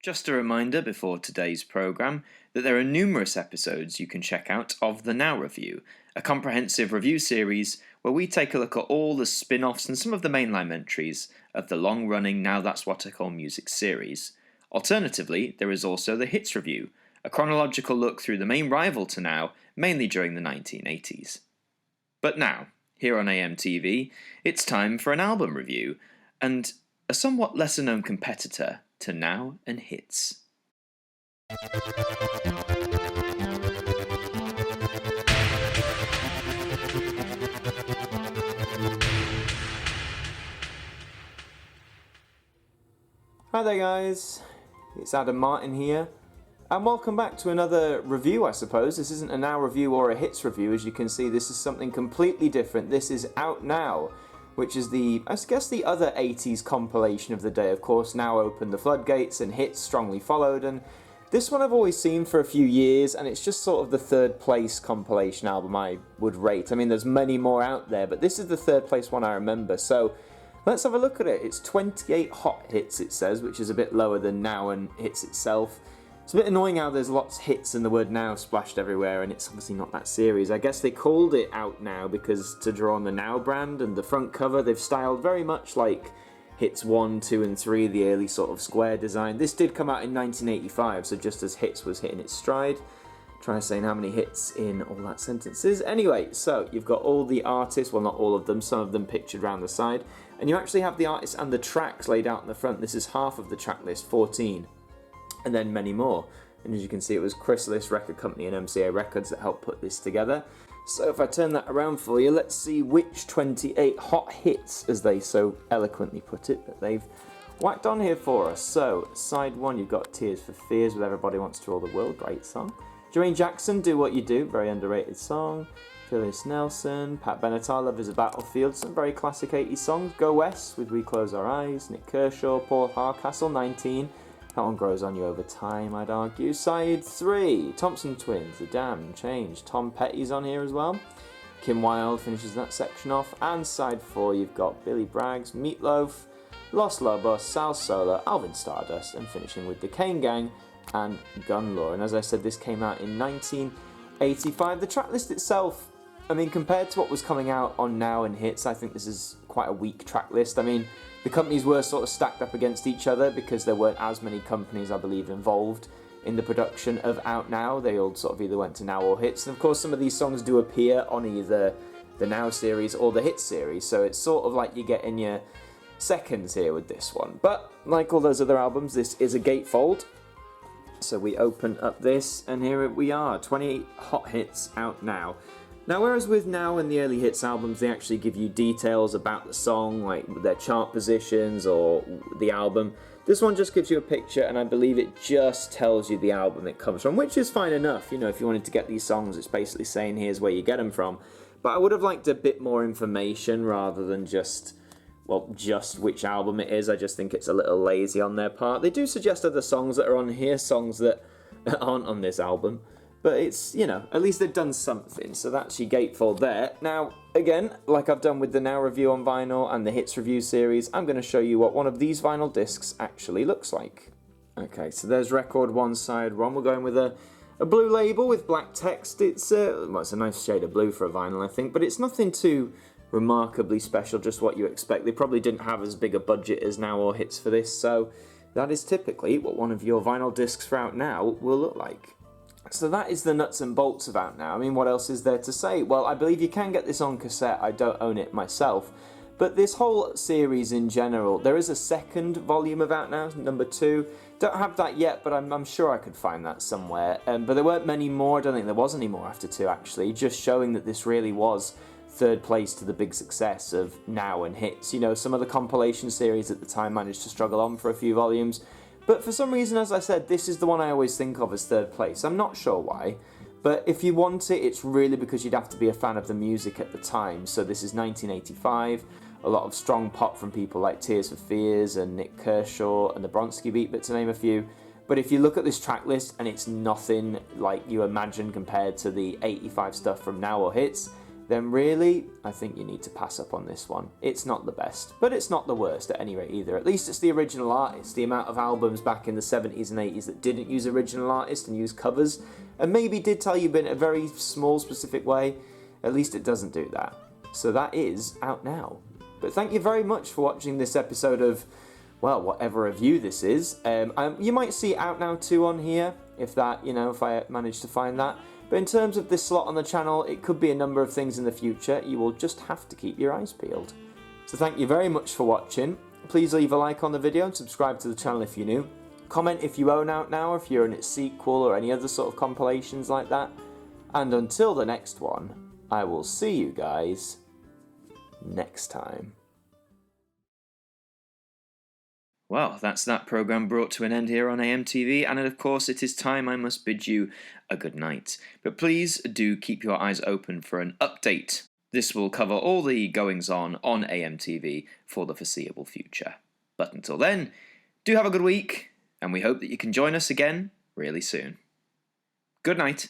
Just a reminder before today's programme that there are numerous episodes you can check out of the Now Review, a comprehensive review series where we take a look at all the spin-offs and some of the mainline entries of the long-running Now That's What I Call Music series. Alternatively, there is also the Hits Review, a chronological look through the main rival to Now, mainly during the 1980s. But now, here on AMTV, it's time for an album review, and a somewhat lesser-known competitor to Now and Hits. Hi there guys, it's Martyn here, and welcome back to another review I suppose. This isn't a Now review or a Hits review. As you can see, this is something completely different. This is Out Now, which is the other 80s compilation of the day. Of course, Now opened the floodgates and Hits strongly followed, and this one I've always seen for a few years, and it's just sort of the third place compilation album I would rate. I mean, there's many more out there, but this is the third place one I remember, so let's have a look at it. It's 28 hot hits, it says, which is a bit lower than Now and Hits itself. It's a bit annoying how there's lots of hits and the word Now splashed everywhere, and it's obviously not that series. I guess they called it Out Now because to draw on the Now brand, and the front cover they've styled very much like Hits 1, 2 and 3, the early sort of square design. This did come out in 1985, so just as Hits was hitting its stride. Try saying how many hits in all that sentences. Anyway, so you've got all the artists, well not all of them, some of them pictured around the side, and you actually have the artists and the tracks laid out in the front. This is half of the track list, 14. And then many more. And as you can see, it was Chrysalis Record Company and MCA Records that helped put this together. So if I turn that around for you, let's see which 28 hot hits, as they so eloquently put it, that they've whacked on here for us. So, side 1, you've got Tears for Fears with Everybody Wants to Rule the World, great song. Jermaine Jackson, Do What You Do, very underrated song. Phyllis Nelson, Pat Benatar, Love is a Battlefield, some very classic 80s songs. Go West with We Close Our Eyes, Nick Kershaw, Paul Hardcastle, 19. That one grows on you over time, I'd argue. Side 3, Thompson Twins, The Damned, Change. Tom Petty's on here as well. Kim Wilde finishes that section off. And side 4, you've got Billy Bragg's Meatloaf, Los Lobos, Sal Solar, Alvin Stardust, and finishing with the Kane Gang and Gun Law. And as I said, this came out in 1985. The track list itself, I mean, compared to what was coming out on Now and Hits, I think this is quite a weak track list. I mean, the companies were sort of stacked up against each other because there weren't as many companies, I believe, involved in the production of Out Now. They all sort of either went to Now or Hits. And of course, some of these songs do appear on either the Now series or the Hits series. So it's sort of like you get in your seconds here with this one. But like all those other albums, this is a gatefold. So we open up this, and here we are, 28 hot hits Out Now. Now, whereas with Now and the early Hits albums, they actually give you details about the song, like their chart positions or the album, this one just gives you a picture, and I believe it just tells you the album it comes from, which is fine enough. You know, if you wanted to get these songs, it's basically saying here's where you get them from. But I would have liked a bit more information rather than just which album it is. I just think it's a little lazy on their part. They do suggest other songs that are on here, songs that aren't on this album. But it's, you know, at least they've done something, so that's your gatefold there. Now, again, like I've done with the Now review on vinyl and the Hits review series, I'm going to show you what one of these vinyl discs actually looks like. Okay, so there's record 1, side 1. We're going with a blue label with black text. It's a nice shade of blue for a vinyl, I think, but it's nothing too remarkably special, just what you expect. They probably didn't have as big a budget as Now or Hits for this, so that is typically what one of your vinyl discs for Out Now will look like. So that is the nuts and bolts of Out Now. I mean, what else is there to say? Well, I believe you can get this on cassette. I don't own it myself. But this whole series in general, there is a second volume of Out Now, number 2. Don't have that yet, but I'm sure I could find that somewhere. But there weren't many more. I don't think there was any more after 2, actually. Just showing that this really was third place to the big success of Now and Hits. You know, some of the compilation series at the time managed to struggle on for a few volumes. But for some reason, as I said, this is the one I always think of as third place. I'm not sure why, but if you want it, it's really because you'd have to be a fan of the music at the time. So this is 1985, a lot of strong pop from people like Tears for Fears and Nick Kershaw and the Bronski Beat, but to name a few. But if you look at this track list and it's nothing like you imagine compared to the 85 stuff from Now or Hits, then really, I think you need to pass up on this one. It's not the best, but it's not the worst at any rate either. At least it's the original artist. The amount of albums back in the 70s and 80s that didn't use original artists and used covers, and maybe did tell you in a very small, specific way, at least it doesn't do that. So that is out now. But thank you very much for watching this episode of, well, whatever review this is. You might see Out Now 2 on here, if I manage to find that. But in terms of this slot on the channel, it could be a number of things in the future. You will just have to keep your eyes peeled. So thank you very much for watching. Please leave a like on the video and subscribe to the channel if you're new. Comment if you own Out Now, if you're in its sequel or any other sort of compilations like that. And until the next one, I will see you guys next time. Well, that's that programme brought to an end here on AMTV, and of course it is time I must bid you a good night. But please do keep your eyes open for an update. This will cover all the goings-on AMTV for the foreseeable future. But until then, do have a good week, and we hope that you can join us again really soon. Good night.